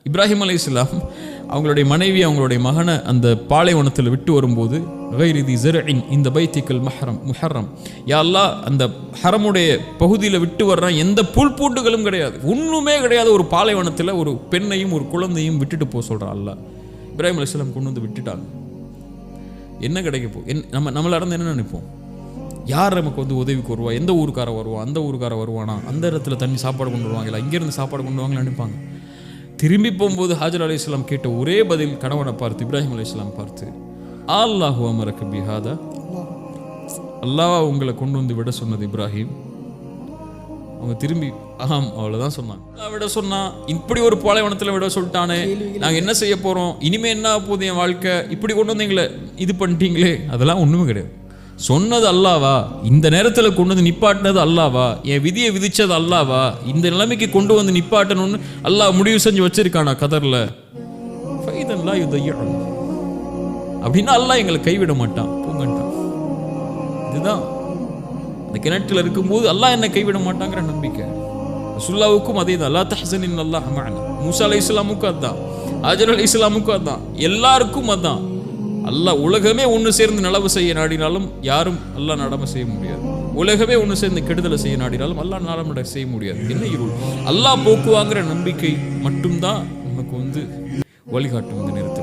இப்ராஹிம் அலைஹிஸ்ஸலாம் அவங்களுடைய மனைவி அவங்களுடைய மகனை அந்த பாலைவனத்தில் விட்டு வரும்போது கைரிதி ஸர்இன் இந்த பைத்திக்கல் முஹர்ரம், யா அல்லாஹ் அந்த ஹரமுடைய பகுதியில் விட்டு வர்றான், எந்த புல் பூண்டுகளும் கிடையாது, ஒன்றுமே கிடையாது, ஒரு பாலைவனத்தில் ஒரு பெண்ணையும் ஒரு குழந்தையும் விட்டுட்டு போக சொல்கிறான் அல்லாஹ். இப்ராஹிம் அலைஹிஸ்ஸலாம் கொண்டு வந்து விட்டுட்டாங்க. என்ன கிடைக்கப்போ நம்மள இருந்து என்ன நினைப்போம்? யார் நமக்கு வந்து உதவிக்கு வருவா? எந்த ஊருக்கார வருவா? அந்த ஊருக்கார வருவானா? அந்த இடத்துல தண்ணி சாப்பாடு கொண்டு வருவாங்களா? இங்கேருந்து சாப்பாடு கொண்டு வருவாங்கன்னு நினைப்பாங்க. திரும்பி போகும்போது ஹாஜர் அலைஹிஸ்ஸலாம் கேட்ட ஒரே பதில், கணவனை பார்த்து இப்ராஹிம் அலைஹிஸ்ஸலாம் பார்த்து, அல்லாஹு அமரக பிஹாதா, அல்லாஹ் உங்களை கொண்டு வந்து விட சொன்னது இப்ராஹிம். அவங்க திரும்பி ஆம் அவ்வளோதான் சொன்னாங்க. விட சொன்னா, இப்படி ஒரு பாலைவனத்தில் விட சொல்லிட்டானே, நாங்கள் என்ன செய்ய போகிறோம், இனிமே என்ன போகுது என் வாழ்க்கை, இப்படி கொண்டு வந்தீங்களே, இது பண்ணிட்டீங்களே. அதெல்லாம் ஒன்றுமே கிடையாது. சொன்னது அல்லாவா, இந்த நேரத்தில் கொண்டு வந்து நிப்பாட்டினது அல்லாவா, என் விதியை விதிச்சது அல்லாவா, இந்த நிலைமைக்கு கொண்டு வந்து நிப்பாட்டணும்னு அல்லாஹ் முடிவு செஞ்சு வச்சிருக்கானா கதர்ல, அப்படின்னா அல்லாஹ் எங்களை கைவிட மாட்டான், போங்கட்டான். இதுதான் அந்த கிணற்றில் இருக்கும்போது அல்லாஹ் என்னை கைவிட மாட்டாங்கிற நம்பிக்கை. ரசூலுல்லாஹ்வுக்கும் அதே தான், லா தஹ்சன் இன்னல்லாஹ் மஅனா. மூசா அலைஹிஸ்ஸலாமுக்கும் அதான், ஹாஜர் அலைஹிஸ்ஸலாமுக்கும் அதான், எல்லாருக்கும் அதான். அல்லாஹ் உலகமே ஒன்று சேர்ந்து நலவு செய்ய நாடினாலும் யாரும் அல்லாஹ் நடமை செய்ய முடியாது. உலகமே ஒன்று சேர்ந்து கெடுதலை செய்ய நாடினாலும் அல்லாஹ் நடமை செய்ய முடியாது. என்ன இருள், அல்லாஹ் போக்குவாங்கிற நம்பிக்கை மட்டும்தான் நமக்கு வந்து வழிகாட்டும் இந்த நேரத்தில்.